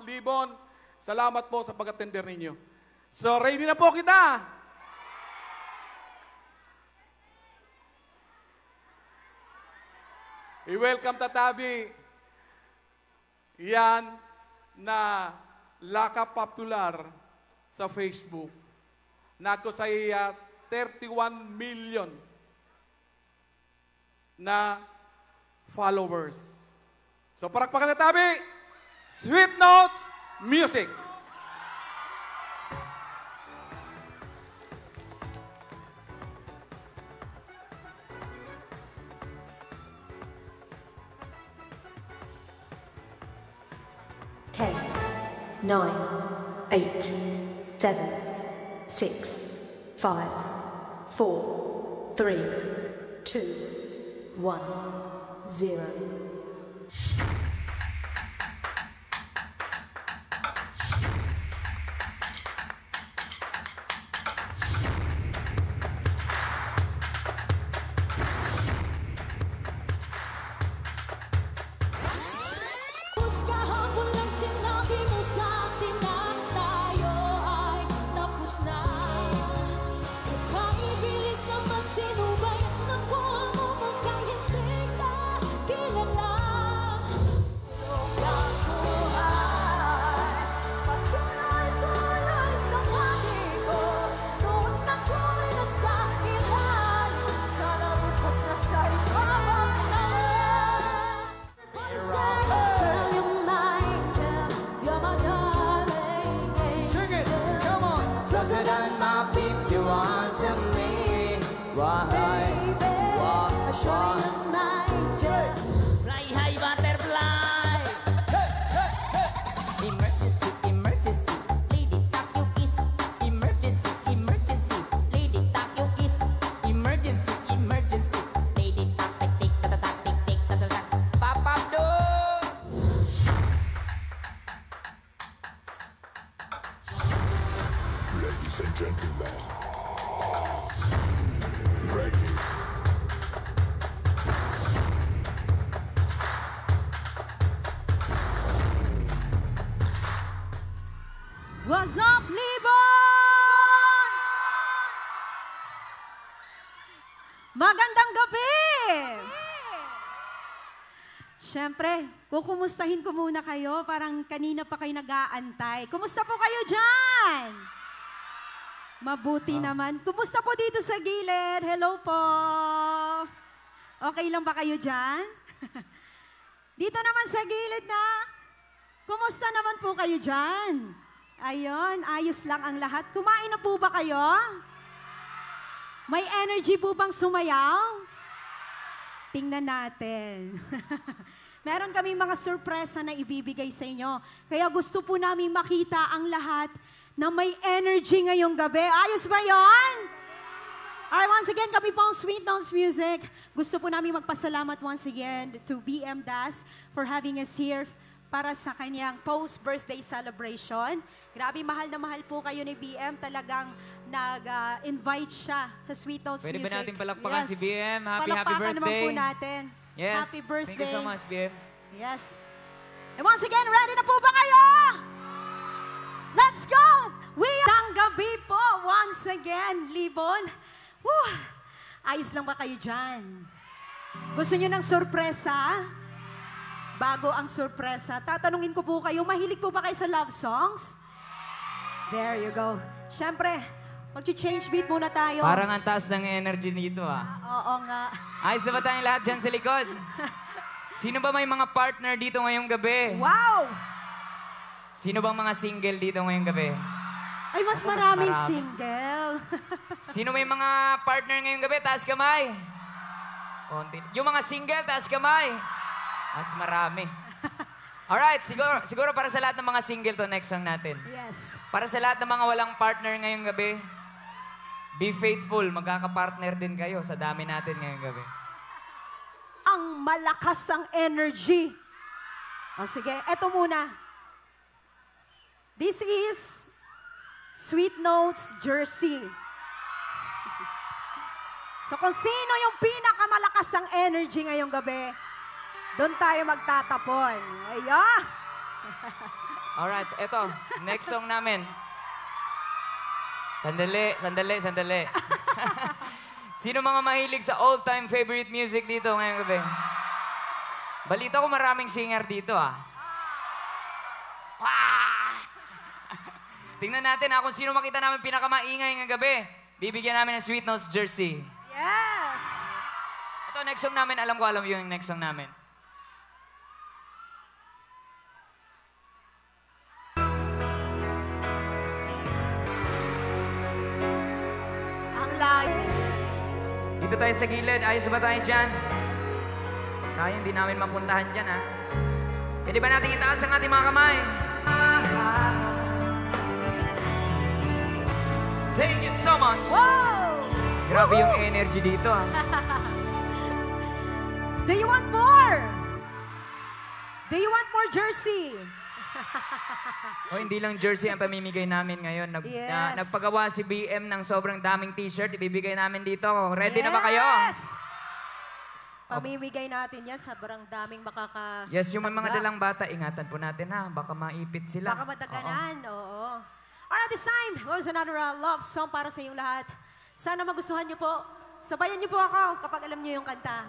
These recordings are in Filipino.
Libon, salamat po sa pag-attender ninyo. So, ready na po kita. I-welcome Tatabi. Yan na laka popular sa Facebook. Nako sa 31 million na followers. So, parakpakan Tatabi. Sweet Notes Music. Ten, 9, 8, 7, 6, 5, 4, 3, 2, 1, 0. Kahapon lang sinabi mo sa akin na tayo ay tapos na. Mukhang ibilis naman sinubay, nakuha mo mukhang hindi ka kilala. Ang buhay, patuloy-tuloy sa paligid. Noon ako'y nasa ilalim, sana bukas na sa ibaba na. Closer than my peeps, you want to me. Why? Fly high, butterfly. Emergency, emergency. Lady, tap your kiss. Emergency, emergency. Lady, tap your kiss. Emergency, emergency. Lady, tap, tick, tick, ta, ta, tick, tick, ta, ta, ta. Pop, pop, do. Ladies and gentlemen, ready. What's up, Libon? Magandang gabi! Siyempre, kukumustahin ko muna kayo. Parang kanina pa kayo nag-aantay. Kumusta po kayo dyan? Mabuti naman. Kumusta po dito sa gilid? Hello po. Okay lang ba kayo dyan? Dito naman sa gilid na. Kumusta naman po kayo dyan? Ayun, ayos lang ang lahat. Kumain na po ba kayo? May energy po bang sumayaw? Tingnan natin. Meron kaming mga sorpresa na ibibigay sa inyo. Kaya gusto po namin makita ang lahat na may energy ngayong gabi. Ayos ba yon? Alright, once again, kami po ang Sweet Notes Music. Gusto po namin magpasalamat once again to BM Das for having us here para sa kanyang post-birthday celebration. Grabe, mahal na mahal po kayo ni BM. Talagang nag-invite siya sa Sweet Notes Pwede Music. ba natin palakpakan si BM? Happy Palakpakan naman birthday. po natin. Yes. Happy birthday. Thank you so much, BM. Yes. And once again, ready na po ba kayo? Let's go! We are gabi po once again, Libon. Woo! Ayos lang ba kayo dyan? Gusto nyo ng sorpresa? Bago ang sorpresa, tatanungin ko po kayo, mahilig po ba kayo sa love songs? There you go. Siyempre, mag-change beat muna tayo. Parang ang taas ng energy nito, ah. Oo nga. Ayos na ba tayong lahat dyan sa likod? Sino ba may mga partner dito ngayong gabi? Wow! Sino bang mga single dito ngayong gabi? Ay, mas maraming single. Sino may mga partner ngayong gabi? Taas kamay. Konti. Yung mga single, taas kamay. Mas marami. Alright, siguro para sa lahat ng mga single to, next song natin. Yes. Para sa lahat ng mga walang partner ngayong gabi, be faithful, magkakapartner din kayo sa dami natin ngayong gabi. Ang malakas ang energy. O sige, eto muna. This is Sweet Notes Jersey. So kung sino yung pinakamalakas ang energy ngayong gabi, doon tayo magtatapon. Ayo! Alright, eto. Next song namin. Sandali. Sino mga mahilig sa all-time favorite music dito ngayong gabi? Balita ko maraming singer dito, ah. Tingnan natin kung sino makita namin pinakamaingay ngayong gabi. Bibigyan namin ng Sweet Notes jersey. Yes! Ito, next song namin. Alam yung next song namin. Ang layo. Dito tayo sa gilid. Ayos ba tayo dyan? Sayang, hindi namin mapuntahan dyan, ha? Pwede ba natin itaas ang ating mga kamay? Thank you so much! Wow! Grabe yung energy dito, ha? Do you want more? Do you want more jersey? O, hindi lang jersey ang pamimigay namin ngayon. Yes. Nagpagawa si BM ng sobrang daming t-shirt. Ibibigay namin dito. Ready na ba kayo? Yes! Pamimigay natin yan. Sobrang daming makaka... Yes, yung mga dalang bata, ingatan po natin, ha? Baka maipit sila. Baka madaganan, oo. Alright, this time, was another love song para sa inyong lahat. Sana magustuhan niyo po. Sabayan niyo po ako kapag alam niyo yung kanta.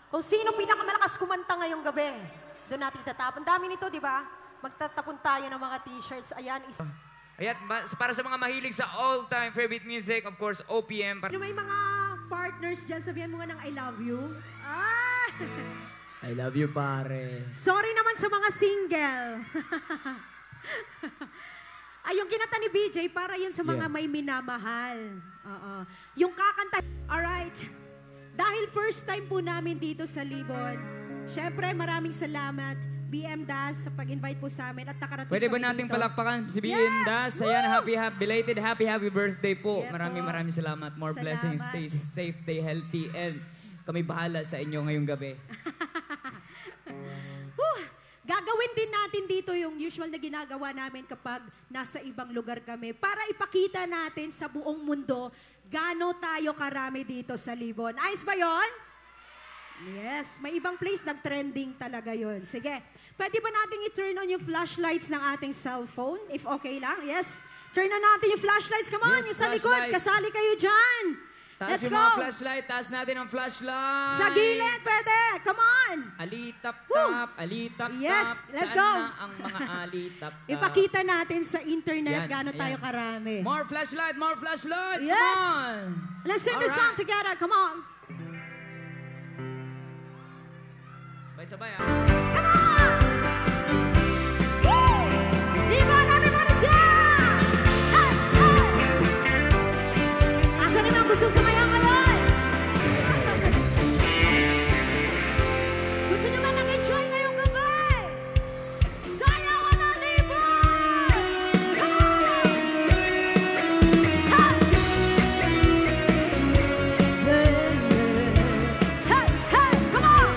Kung sino pinakamalakas kumanta ngayong gabi, doon natin itatapon. Dami nito, di ba? Magtatapon tayo ng mga t-shirts. Ayan, Ayan, para sa mga mahilig sa all-time favorite music, of course, OPM. may mga partners dyan, sabihan mo nga ng I love you. Ah! I love you, pare. Sorry naman sa mga single. Ay, yung kinanta ni BJ, para yun sa mga may minamahal. Oo. Yung kakanta. Alright. Dahil first time po namin dito sa Libon, syempre maraming salamat, BM Das, sa pag-invite po sa amin at nakarating Pwede ba kami nating dito. palakpakan si BM Das? Ayan, belated happy birthday po. Yeah, Maraming salamat. More Salamat. blessings. Stay safe, stay healthy, and kami bahala sa inyo ngayong gabi. Gagawin din natin dito yung usual na ginagawa namin kapag nasa ibang lugar kami para ipakita natin sa buong mundo gaano tayo karami dito sa Libon. Ayos ba yon? Yes, may ibang place nag-trending talaga yon. Sige, pwede ba natin i-turn on yung flashlights ng ating cellphone? If okay lang, yes. Turn on natin yung flashlights. Come on, Yes, yung sa likod, flashlights. kasali kayo dyan. Taas Let's yung go. mga flashlight. Taas natin ang flashlight. Sa gilid, pwede. Come on. Alitap-tap, alitap-tap. Yes, let's Saan go. na ang mga alitap-tap? Ipakita natin sa internet Yan, gaano ayan. tayo karami. More flashlights. Yes. Come on. Let's sing the song together. Come on. Sabay, Come on. Woo! Libon, everybody jam! Hey, hey! Asan yung mga gusto sumayaw ngayon? Gusto nyo ba nag-enjoy ngayong gabi? Sayawan na Libon! Come on! Hey! Hey, hey, come on!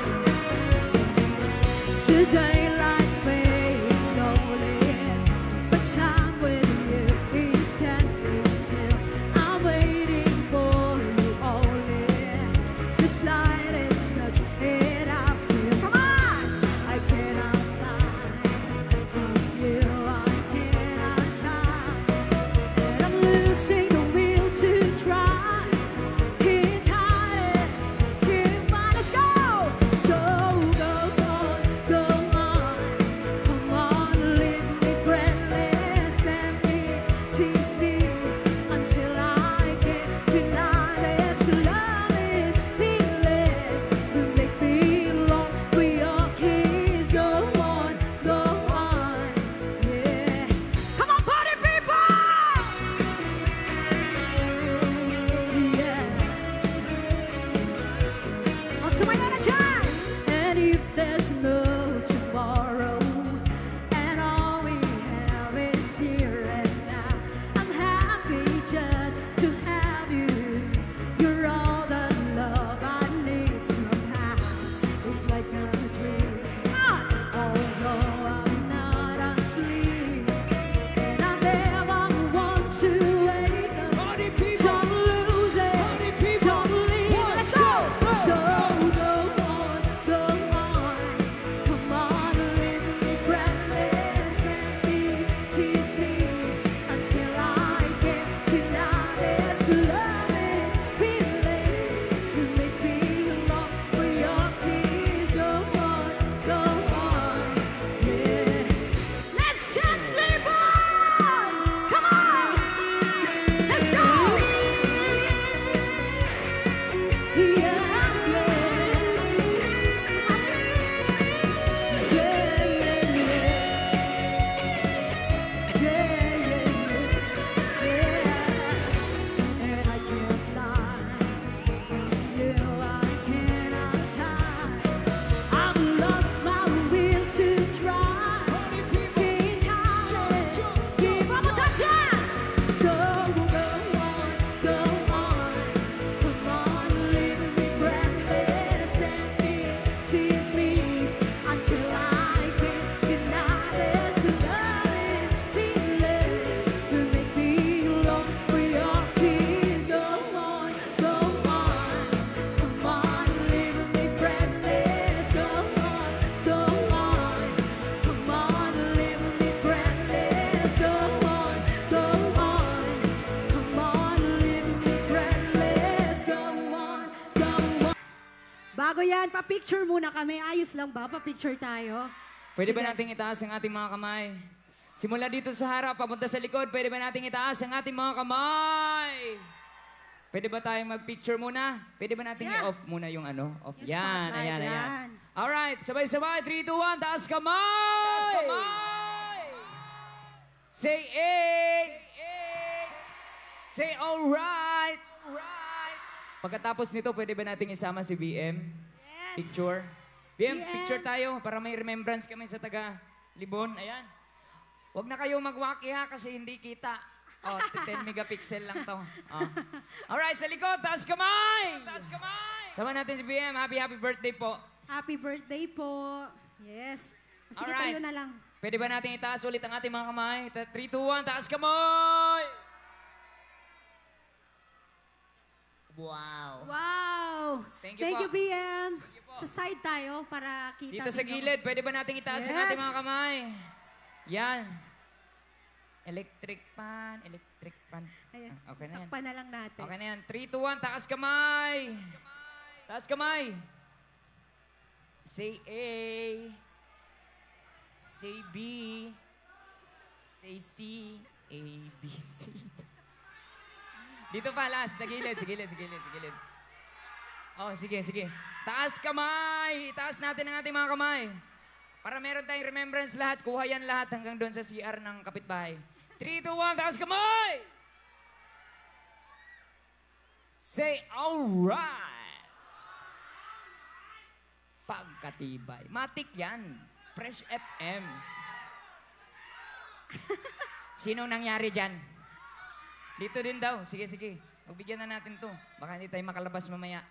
pa-picture muna kami. Ayos lang ba? Pa-picture tayo. Pwede ba nating itaas ang ating mga kamay? Simula dito sa harap, papunta sa likod, pwede ba nating itaas ang ating mga kamay? Pwede ba tayong mag-picture muna? Pwede ba nating i-off muna yung ano? Off. Yung Yan, spotlight, ayan, ayan. yan. Alright, sabay-sabay. 3, 2, 1, taas kamay! Taas kamay! Say A! Say alright! Pagkatapos nito, pwede ba nating isama si BM? Yes. Picture. BM, BM. picture tayo para may remembrance kami sa taga-Libon. Ayan. Huwag na kayo magwaki ha kasi hindi kita. Oh, 10 megapixel lang to. Oh. Alright, sa likod, taas kamay! Taas kamay! Sama natin si BM. Happy birthday po. Happy birthday po. Yes. Sige, Alright. tayo na lang. Pwede ba nating itaas ulit ang ating mga kamay? 3, 2, 1, taas kamay! Wow. Wow! Thank you po. BM. Sa side tayo para kita. Dito sa din yung- gilid, pwede ba nating itaas ang Yes. ating mga kamay? Yan. Electric pan. Ayan. Ah, okay na yan. Takpan na lang natin. Okay na yan. 3, 2, 1, taas kamay! Taas kamay! Say A. Say B. Say C. A, B, C. Dito pa, last. Sa gilid. Oh, sige. Taas kamay! Itaas natin ang ating mga kamay. Para meron tayong remembrance lahat, kuha yan lahat hanggang doon sa CR ng kapitbahay. 3, 2, 1, taas kamay! Say, alright! Pagkatibay. Matik yan. Fresh FM. Sinong nangyari dyan? Dito din daw. Sige. Magbigyan na natin to. Baka hindi tayo makalabas mamaya.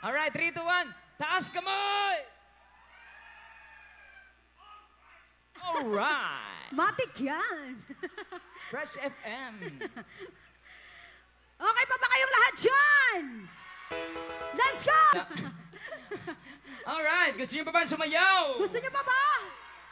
Alright, 3, 2, 1. Taas kamay! Alright! Matik yan. Fresh FM. Okay pa ba kayong lahat dyan? Let's go! Alright, gusto niyo pa ba sumayaw? Gusto niyo pa ba?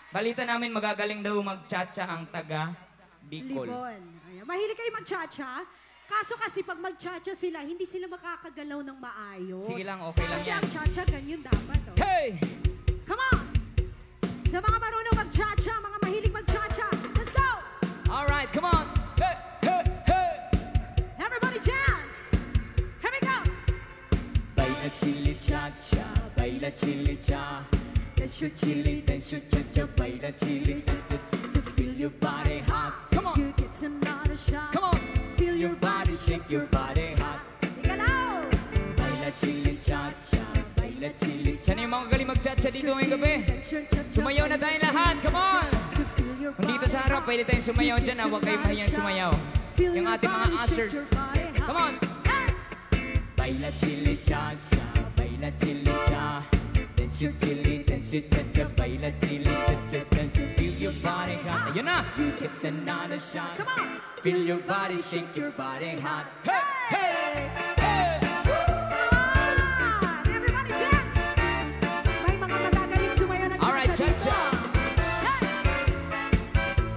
Balita namin magagaling daw mag-cha-cha ang taga Bicol. Libon. Ayan. Mahilig kayo mag-cha-cha. Kaso kasi pag mag-cha-cha sila, hindi sila makakagalaw ng maayos. Sige lang, okay lang Kasi yan. ang cha-cha, ganyan dapat. Oh. Hey! Come on! Sa mga marunong mag-cha-cha, mga mahilig mag-cha-cha, let's go! Alright, come on! Hey! Everybody dance! Here we go! Baila chili cha-cha, baila chili cha. Dance your chili, dance your cha-cha, baila chili cha-cha. So feel your body hot. Come on! You get another shot. Come on! Feel Your body, shake your body hot. Ika now! Baila chili cha-cha, baila chili cha. Sana yung mga galing mag-cha-cha dito ngayong gabi? Sumayaw na tayong lahat, come on! Kung dito sa harap, pwede tayong sumayaw dyan, huwag kayong mahiyang sumayaw. Yung ating mga ushers. Come on! Baila chili cha-cha, baila chili cha. Dance your chili, dance your cha-cha, baila chili cha-cha. Dance and feel your body hot. Ayun na! It's another shot. Come on! Feel your body, shake your body hot. Hey! Everybody dance! May mga magagaling sumayaw ng Alright, cha-cha cha-cha. dito.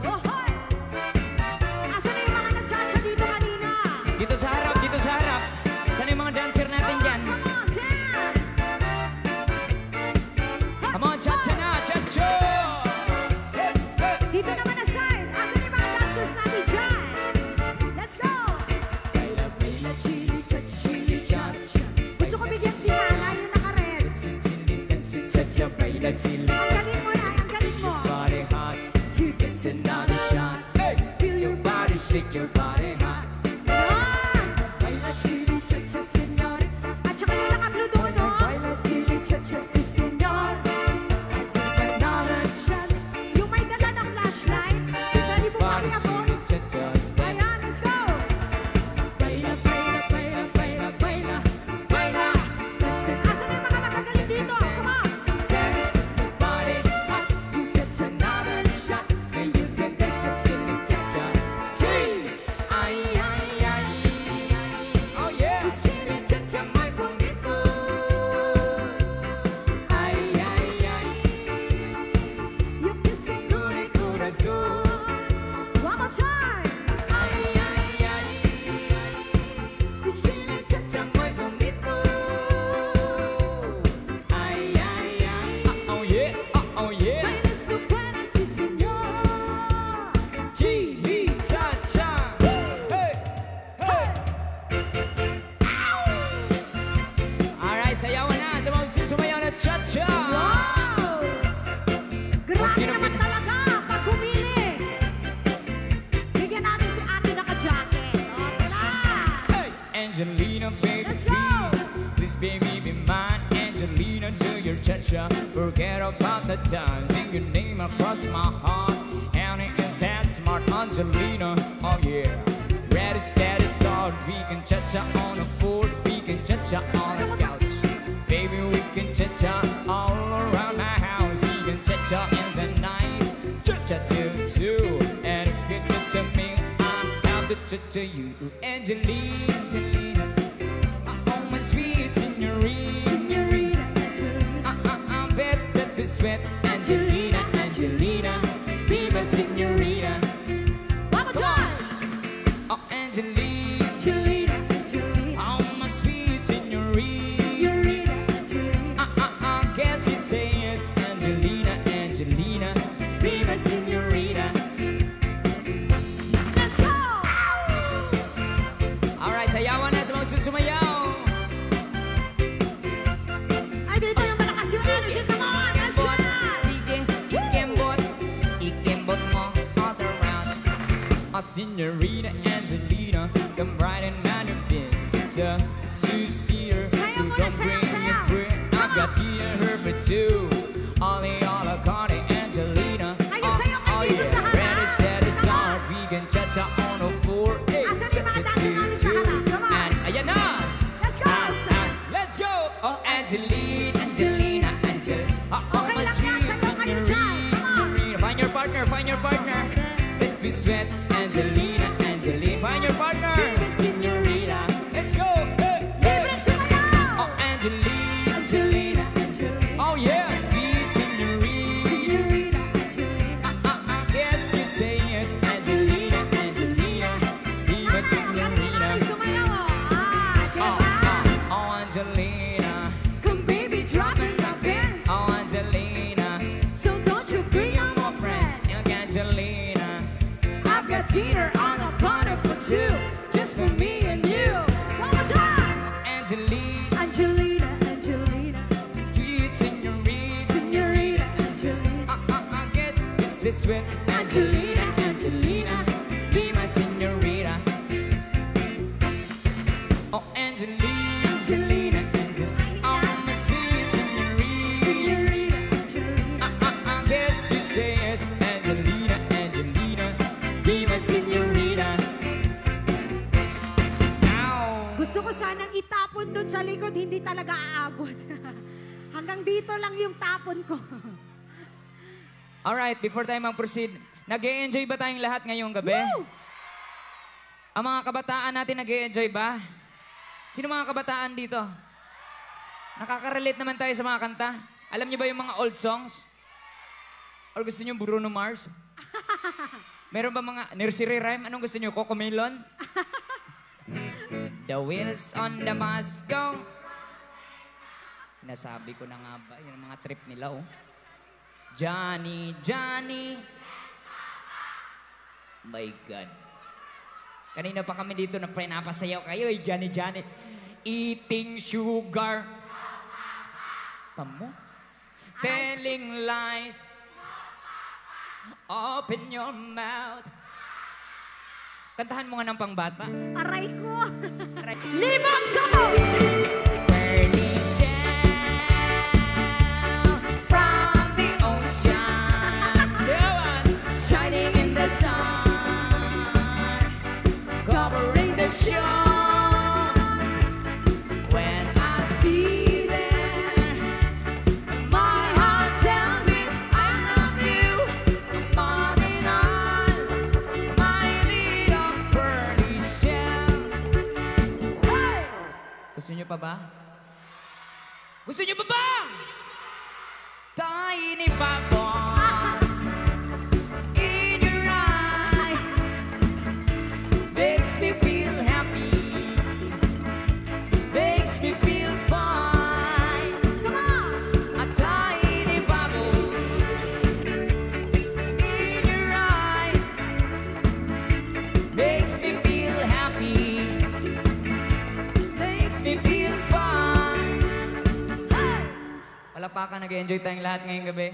Oh, hoy! Asan na yung mga nag-cha-cha dito kanina? Dito sa harap, dito sa harap. Saan yung mga dancer natin dyan? Come on, dance! Come on, cha-cha na, cha-cha! Dito naman na side. Asan yung mga dancers natin dyan? Let's go! Baila, baila, chili, cha-cha, chili, cha-cha. Gusto ko bigyan si Hana yung naka-red. Chili, dance, cha-cha, baila, chili. Ang galing mo na, ang galing mo. Body hot, it's another shot. Feel your body, shake your body hot. Yan! Baila, chili, cha-cha, señorita. At saka yung naka-blue doon, no? Baila, chili, cha-cha, si señor. Another chance. Yung may dala ng flashlight. Pwede mo Body, pakiabot. chili, cha-cha, dance. Ayan, let's go! Baila, baila, baila, baila, baila, baila. Dance and Asan yung mga magagaling dito? Come on! dance. Body hot, you get another shot. And you can dance a chili cha-cha. Sing! Ay, ay, ay. Oh yeah! This chili cha-cha may bonito. Ay, ay, ay. Yung kissing Con el corazón. one more time! Ay, ay, ay. This chili cha-cha may bonito. time. Sing your name across my heart. And if that smart Angelina, oh yeah. Ready, steady, start. We can cha-cha on the floor. We can cha-cha on the couch. Baby, we can cha-cha all around my house. We can cha-cha in the night. Cha-cha till 2. And if you cha-cha me, I'm out to cha-cha you. Angelina, Angelina. Oh, my sweet senorita. I bet that we sweat. Angelina, Angelina. Be my senorita. One more time. Oh, Angelina, Angelina. Oh, my sweet senorita. I guess you say yes. Angelina, Angelina. Be my senorita. Let's go! Alright, sayawan na sa mga susumayaw. Ay, dito yung malakas yung energy. Come on, let's do it! Sige, ikembot mo all around. Oh, Senorita Angelina, come right in on your bins. It's a two-seater, so Sayaw muna, don't bring sayaw, your sayaw. friend. I've got Tina her for two. Ollie, Ola, Cardi, Angelina. Ayun, sayaw kayo dito sa harap. Ready, steady, start. We can cha-cha on the floor. Hey, Asan yung mga dancing natin sa harap? Come on. And ayan na! Let's go! Let's go! Oh, Angelina, Angelina, Angelina. Oh, Okay my lang yan, sweet sayaw kayo dyan. Come on. senorita. Find your partner, find your partner. Let's be sweat, Angelina, Angelina. Find your partner, senorita. Let's go! Hey, hey. Libreng sumayaw! Oh, Angelina, Angelina, Angelina. Oh, yeah, sweet senorita. I guess you say yes, Angelina, Angelina. Be my senorita. Kanina sumayaw, oh. Diba? Oh, Angelina. Come baby, drop in the bench. Oh, Angelina. So don't you bring Bring on more my friends. friends. Young Angelina. I've got dinner on a platter for two, just for me and you. One more time. Angelina. Angelina, Angelina, Sweet senorita. Senorita, Angelina, I guess this is sweet. Angelina, Angelina. Be my senorita. Oh, Angelina. Angelina, Angelina. Oh, my sweet senorita. Senorita, Angelina. I guess you say yes, Angelina, Angelina. Be my senorita. Now. Gusto ko sanang itapon dun sa likod, hindi talaga aabot. Hanggang dito lang yung tapon ko. Alright, before tayo mag-proceed, nag-e-enjoy ba tayong lahat ngayong gabi? Woo! Ang mga kabataan natin nag-e-enjoy ba? Sino mga kabataan dito? Nakaka-relate naman tayo sa mga kanta. Alam niyo ba yung mga old songs? Or gusto niyo Bruno Mars? Meron ba mga nursery rhyme? Anong gusto niyo? Coco Melon? The wheels on the bus go. Sinasabi ko na nga ba? Yung mga trip nila, oh. Johnny, Johnny. My God. Kanina pa kami dito na pinapasayaw kayo, eh, Johnny, Johnny. Eating sugar. Kamu? Telling lies. Open your mouth. Kantahan mo nga ng pangbata. Aray ko. Libang sabo! Early shell from the ocean. Taiwan, shining in the sun, covering the shore. When I see them, my heart tells me I love you more than all my little pearly shell. Hey! Gusto niyo pa ba? Gusto niyo pa ba? Tiny bubble in your eye makes me feel happy, makes me feel fine. Come on! A tiny bubble in your eye makes me feel happy, makes me feel fine. Hey! Palapakan, nag-enjoy tayong lahat ngayong gabi.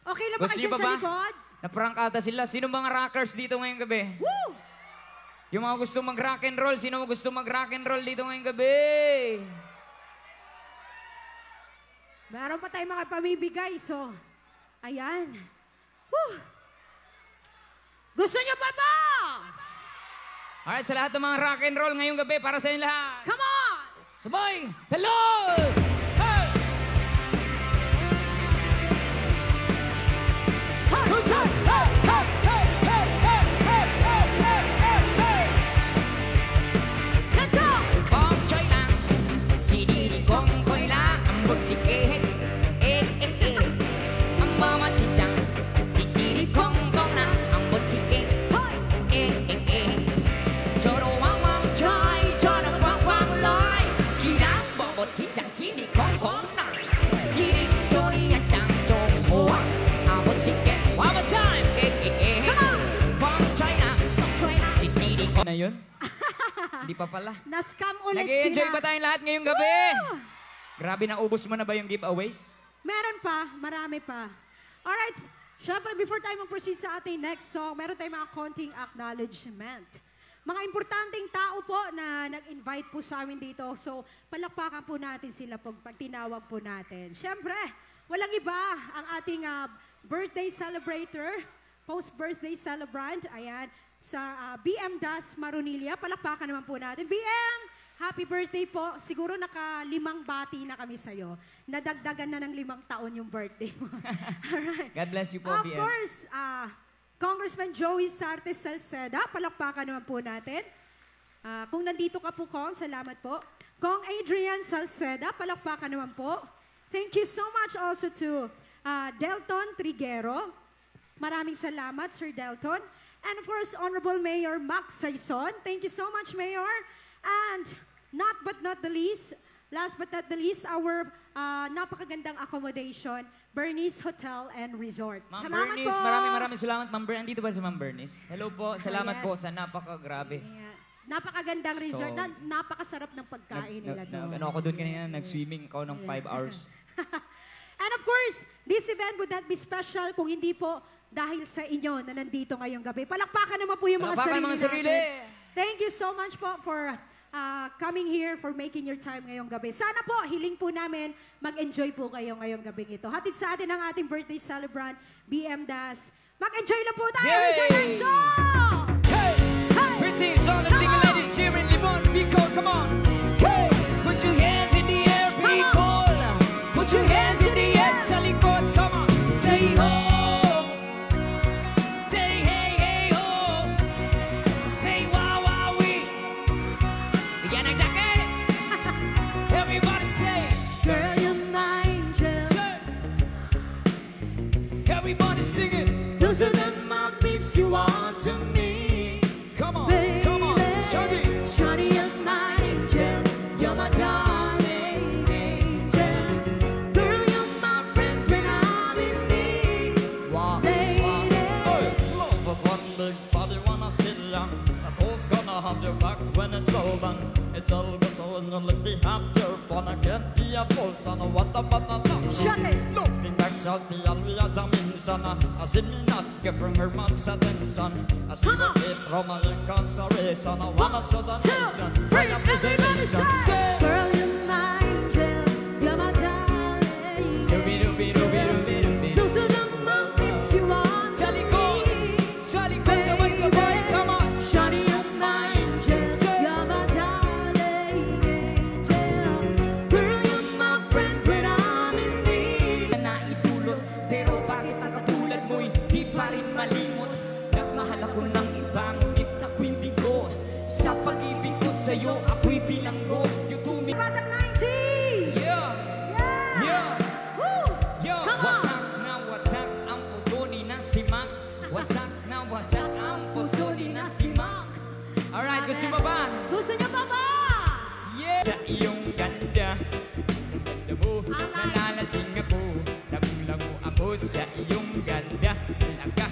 Okay lang ba Gusto kayo niyo dyan pa sa ba? likod? Naprangkata sila. Sino mga rockers dito ngayong gabi? Woo! Yung mga gusto mag-rock and roll, sino gusto mag-rock and roll dito ngayong gabi? Meron pa tayong mga pamibigay, so, ayan. Whew. Gusto niyo pa ba? Alright, sa lahat ng mga rock and roll ngayong gabi, para sa inyo lahat. Come on! Sabay! Hello! Hey! Good time! Hey! Hey! Hey! Hey! Hey! Hey! Hey! Hey! Hey! Hey! Let's go! Bom chơi lang, chỉ đi đi con coi lá, một chỉ kê, ang mama chỉ chẳng, chỉ đi con lang, ang một chỉ kê, cho đồ hoang hoang trai, cho nó khoang khoang lái, chỉ đá bỏ một chỉ chẳng chỉ đi con lại, chỉ đi cho đi ăn chẳng cho mua, một chỉ kê, one more time, bom chơi lang, chỉ đi con. Na yun? Hindi pa pala. Na-scam ulit Nag-i-enjoy sila. ba tayong lahat ngayong gabi? Grabe, naubos mo na ba yung giveaways? Meron pa, marami pa. Alright, syempre before tayo mag-proceed sa ating next song, meron tayong mga konting acknowledgement. Mga importanteng tao po na nag-invite po sa amin dito. So, palakpakan po natin sila pag tinawag po natin. Syempre, walang iba ang ating birthday celebrator, post-birthday celebrant. Ayan, sa BM Das Marunilla. Palakpakan naman po natin. BM, happy birthday po. Siguro naka-5 bati na kami sa'yo. Nadagdagan na ng 5 taon yung birthday mo. Alright. God bless you po, Of BM. course, Congressman Joey Sarte Salceda, palakpakan naman po natin. Kung nandito ka po, Kong, salamat po. Kong Adrian Salceda, palakpakan naman po. Thank you so much also to Delton Triguero. Maraming salamat, Sir Delton. And of course, Honorable Mayor Mac Saison. Thank you so much, Mayor. And last but not the least, our napakagandang accommodation, Bernice Hotel and Resort. Ma'am Salamat Bernice, po. maraming salamat, Ma'am Bernice. Andito ba si Ma'am Bernice? Hello po, salamat yes. po sa napakagrabe. Yeah. Napakagandang resort, So, napakasarap ng pagkain nila doon. Ano ako doon kanina, nag-swimming ako ng 5 hours. And of course, this event would not be special kung hindi po dahil sa inyo na nandito ngayong gabi. Palakpakan naman po yung mga Palakpakan sarili mga sarili. natin. Thank you so much po for coming here, for making your time ngayong gabi. Sana po, hiling po namin, mag-enjoy po kayo ngayong gabing ito. Hatid sa atin ang ating birthday celebrant, BM Das. Mag-enjoy lang po tayo. Yay! Here's your next song! Hey! Hey! Pretty song, let's sing it, ladies. Here in Limon, Bicol, come on. Hey! Put your hands in the air, Bicol. Put your hands in the air, sa likod, come on. Say ho! Say hey, hey, ho! Say wow, wow, wee! Bigyan ng jacket! Everybody say, Girl, you're my angel. say! Everybody sing it! Closer than my peeps you are to me. Come on, Baby, come on, Shaggy! Shawty, you're my angel. You're my darling angel. Girl, you're my friend when I'm in need. Wow, Lady. Hey, love was one big body when I sit young. And who's gonna have your back when it's all done? It's all good when you look the happier fun. I can't be a fool, son. What about the love? Shut it. Looking back, shall the always a mention. I see me not giving her much attention. I see Come the on. hit from my incarceration. I wanna show the Two, nation. three, my everybody appreciation. say, girl, you're my angel. You're my darling Dooby-dooby-dooby-dooby-dooby. Closer than my peeps you are to Sa likod, me. sa likod, sabay-sabay, come on. Shawty, you're my angel. You're my darling angel. Girl, you're my friend when I'm in need. Naidulot, pero bakit nakatulad mo'y di pa rin malimot? Nagmahal ako ng iba, ngunit ako'y bigo. Sa pag-ibig ko sa'yo, ako'y bilanggo. You do me. Batang 90s! Yeah, Yeah! yeah, Woo! yeah. Come on! Wasak na wasak ang puso ni Nasty Mac. Wasak na wasak ang puso ni Nasty Mac. Alright, gusto mo ba? Gusto niyo pa ba? Yeah! Sa iyong ganda, ganda mo, nalalasing ako. Lamu-lamu ako sa iyong ganda. Talaga,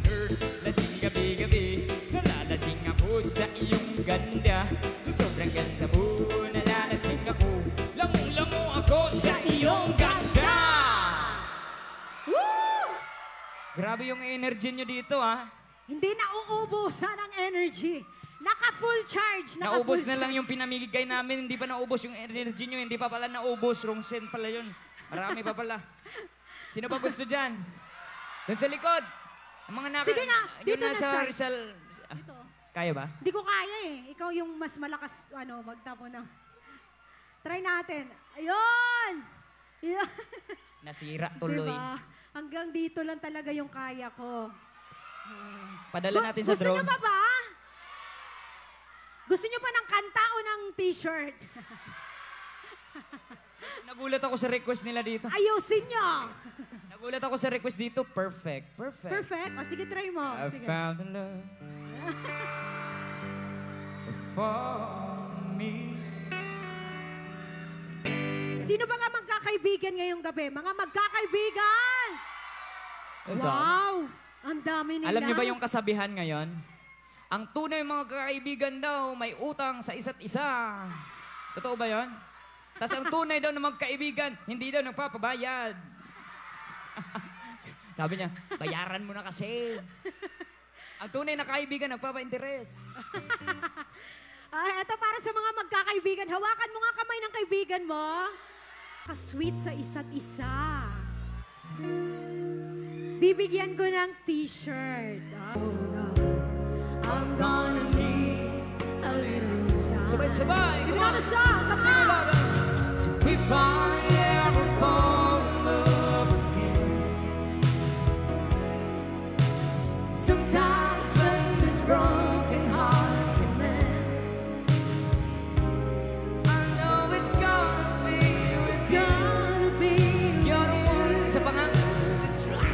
girl, lasing gabi-gabi. Nalalasing ako sa iyong ganda. Sa sobrang ganda mo, nalalasing ako. Lamu-lamu ako sa iyong ganda. Woo! Grabe yung energy nyo dito, ha? Hindi na uubusan ang energy. Naka-full charge. Naubos na lang yung pinamigay namin. Hindi pa naubos yung energy nyo. Hindi pa pala naubos. Wrong send pala yun. Marami pa pala. Sino ba gusto dyan? Doon sa likod. Ang mga naka... Sige nga, yun dito na nasa sa- Rizal... Ah, Ito. kaya ba? Hindi ko kaya eh. Ikaw yung mas malakas, magtapo ng... Try natin. Ayun! Yeah. Nasira tuloy. Diba? Hanggang dito lang talaga yung kaya ko. Padala natin sa drone. Gusto nyo pa ba? Gusto nyo pa ng kanta o ng t-shirt? Nagulat ako sa request nila dito. Ayusin nyo! Nagulat ako sa request dito. Perfect. Perfect. Perfect. O sige, try mo. I Sige. found a love for me. Sino ba nga magkakaibigan ngayong gabi? Mga magkakaibigan! Ito. Wow! Ang dami nila. Alam niyo ba yung kasabihan ngayon? Ang tunay mga kaibigan daw may utang sa isa't isa. Totoo ba yon? Tapos ang tunay daw na magkaibigan, hindi daw nagpapabayad. Sabi niya, bayaran mo na kasi. Ang tunay na kaibigan, nagpapa-interes. Ito para sa mga magkakaibigan. Hawakan mo nga kamay ng kaibigan mo. Ka-sweet sa isa't isa. Bibigyan ko ng t-shirt. I'm gonna need a little time. Sabay-sabay. Give me another song. Come Sing it on. out. So if I ever fall in love again, sometimes when this broken heart can mend, I know it's gonna be, it's gonna be. You're the one sa pangalan to try.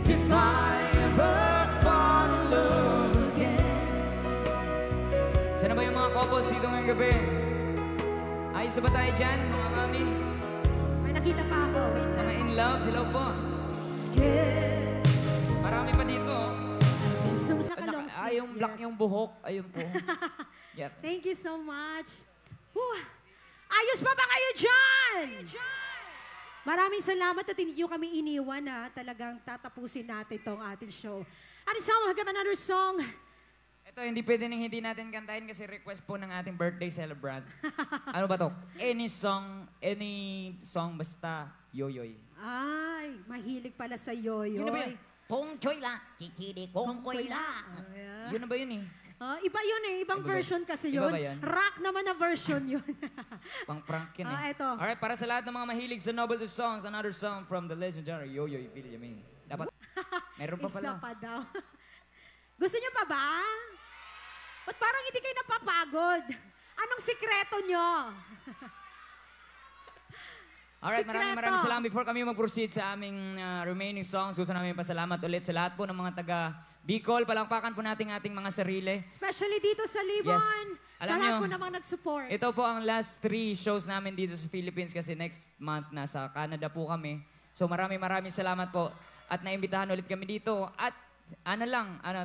If I ever fall in love again. Sana ba yung mga couples dito ngayong gabi? Ayos na ba tayo dyan, mga mami? May nakita pa ako. Wait lang. Mga in love, hello po. Scared. Marami pa dito. Sa kalong Yung black yung buhok, ayun po. Yep. Thank you so much. Whew. Ayos pa ba kayo dyan? Maraming salamat at hindi nyo kami iniwan na talagang tatapusin natin tong ating show. At isang hanggang another song. Ito, hindi pwede nang hindi natin kantahin kasi request po ng ating birthday celebrant. Ano ba to? Any song basta yoyoy. Ay, mahilig pala sa yoyoy. Yun na ba yun? Kung choy la, kikiri kung koy la. Ayan. Yun na ba yun eh? Iba yun eh, ibang Iba ba? version kasi Iba yun. ba yan? Rock naman na version yun. Pang prank yun eh. Eto. Alright, para sa lahat ng mga mahilig sa novelty songs, another song from the legendary Yoyoy Villamin. Dapat, meron pa pala. Isa pa daw. Gusto nyo pa ba? Ba't parang hindi kayo napapagod? Anong sikreto nyo? Alright, Sikreto. maraming salamat. Before kami mag-proceed sa aming remaining songs, gusto namin pasalamat ulit sa lahat po ng mga taga Bicol. Palakpakan po natin ating mga sarili. Especially dito sa Libon. Yes. Sa Alam lahat nyo, po namang nag-support. Ito po ang last 3 shows namin dito sa Philippines kasi next month nasa Canada po kami. So maraming salamat po. At naimbitahan ulit kami dito. At ano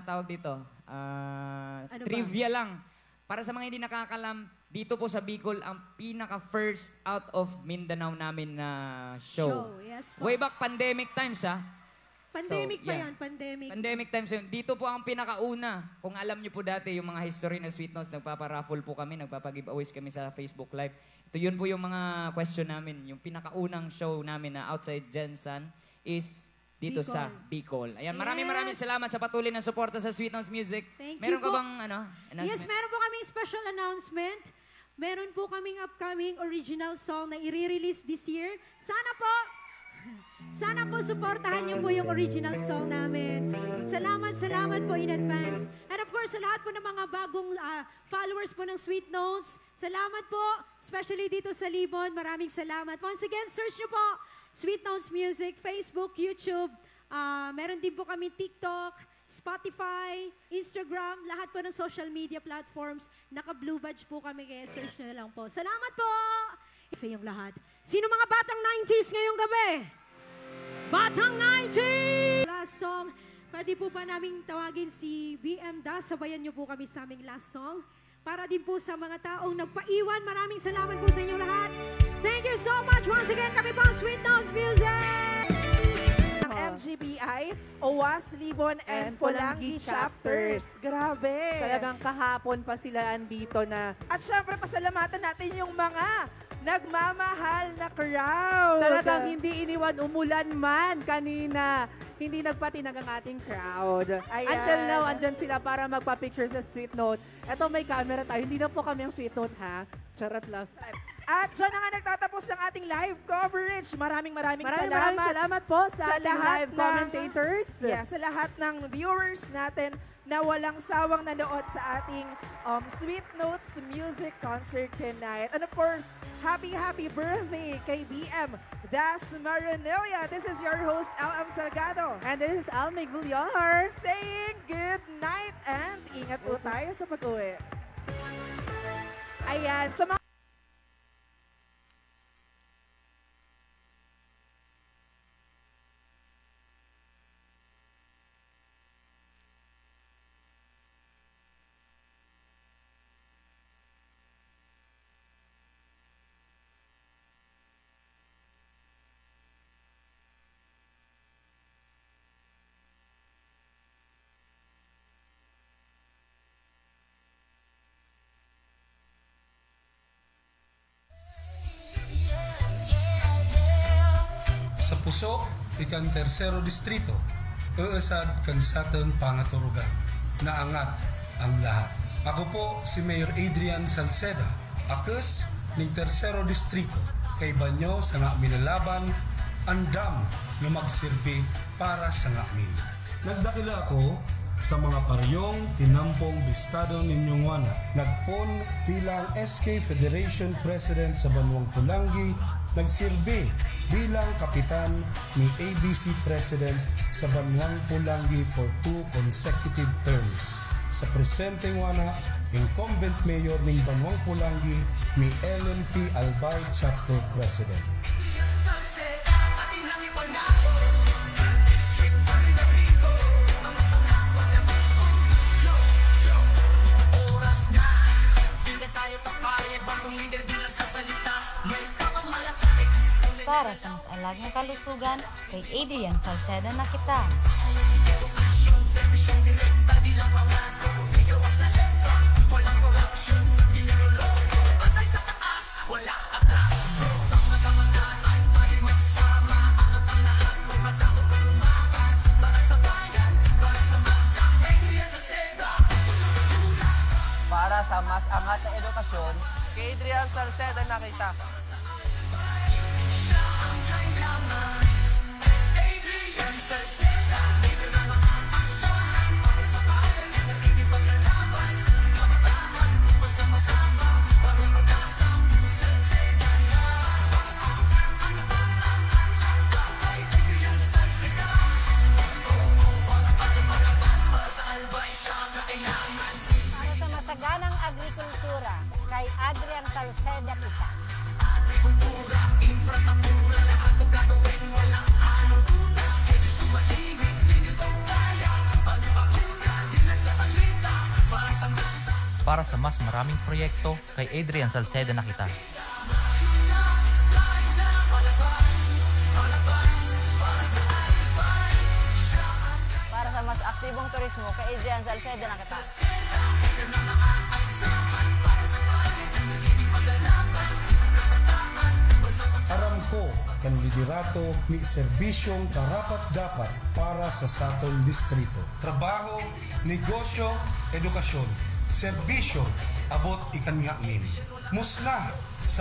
tawag dito? Ano Trivia lang. Para sa mga hindi nakakalam, dito po sa Bicol, ang pinaka-first out of Mindanao namin na show. Yes po. Way back pandemic times, ha? Pandemic So, pa yeah. yan, pandemic. Pandemic times yun. Dito po ang pinakauna. Kung alam niyo po dati yung mga history ng Sweet Notes, nagpaparaffle po kami, nagpapag-giveaways kami sa Facebook Live. Ito yun po yung mga question namin. Yung pinakaunang show namin na outside Jensen is dito Bicol. sa Bicol. Ayan, maraming Yes. salamat sa patuloy ng suporta sa Sweet Notes Music. Thank Meron you ka po. bang announcement? Yes, meron po kaming special announcement. Meron po kaming upcoming original song na i-release this year. Sana po supportahan niyo po yung original song namin. Salamat po in advance. And of course, sa lahat po ng mga bagong followers po ng Sweet Notes, salamat po, especially dito sa Libon. Maraming salamat. Once again, search niyo po Sweet Notes Music, Facebook, YouTube. Meron din po kami TikTok, Spotify, Instagram, lahat po ng social media platforms. Naka-blue badge po kami, kaya search nyo na lang po. Salamat po! Sa iyong lahat. Sino mga batang 90s ngayong gabi? Batang 90s! Last song, pwede po ba namin tawagin si BM Da? Sabayan nyo po kami sa aming last song. Para din po sa mga taong nagpaiwan, maraming salamat po sa inyong lahat. Thank you so much once again. Kami po ang Sweet Notes Music! Ang MGBI. OWAS, Libon, and Pulangi chapters. Grabe. Talagang kahapon pa sila andito na. At syempre, pasalamatan natin yung mga nagmamahal na crowd. Talagang hindi iniwan umulan man kanina. Hindi nagpatinag ang ating crowd. Ayan. Until now, andyan sila para magpa-picture sa Sweet Note. Eto, may camera tayo. Hindi na po kami ang Sweet Note, ha? Charot lang. At dyan na nga nagtatapos ng ating live coverage. Maraming salamat po sa ating lahat live commentators. Sa lahat ng viewers natin na walang sawang nanood sa ating Sweet Notes Music Concert tonight. And of course, happy birthday kay BM Das Maranilla. This is your host, LM Salgado. And this is Almay Gullar. Saying good night and ingat po tayo sa pag-uwi. Ayan, sa mga sa puso, ikan tersero distrito, uusad kan satang pangaturugan, naangat ang lahat. Ako po si Mayor Adrian Salceda, akes ning tersero distrito, kay banyo sa nga minalaban, andam na magsilbi para sa nga min. Nagdakila ako sa mga paryong tinampong bistado ninyong wana. Nagpon bilang SK Federation President sa Banwang Pulangi, nagsilbi bilang kapitan ni ABC President sa Banwang Pulangi for 2 consecutive terms. Sa presenteng wana, incumbent mayor ng Banwang Pulangi ni LNP Albay Chapter President. Para sa mas alag na kalusugan, kay Adrian Salceda na kita. Para sa mas angat na edukasyon, kay Adrian Salceda na kita. Para sa masaganang agrikultura, kay Adrian Salceda kita. Para sa mas maraming proyekto, kay Adrian Salceda na kita. Para sa mas aktibong turismo, kay Adrian Salceda na kita. Aram ko kan liderato ni serbisyong karapat-dapat para sa satong distrito. Trabaho, negosyo, edukasyon, serbisyo, abot ikan nga min. Musna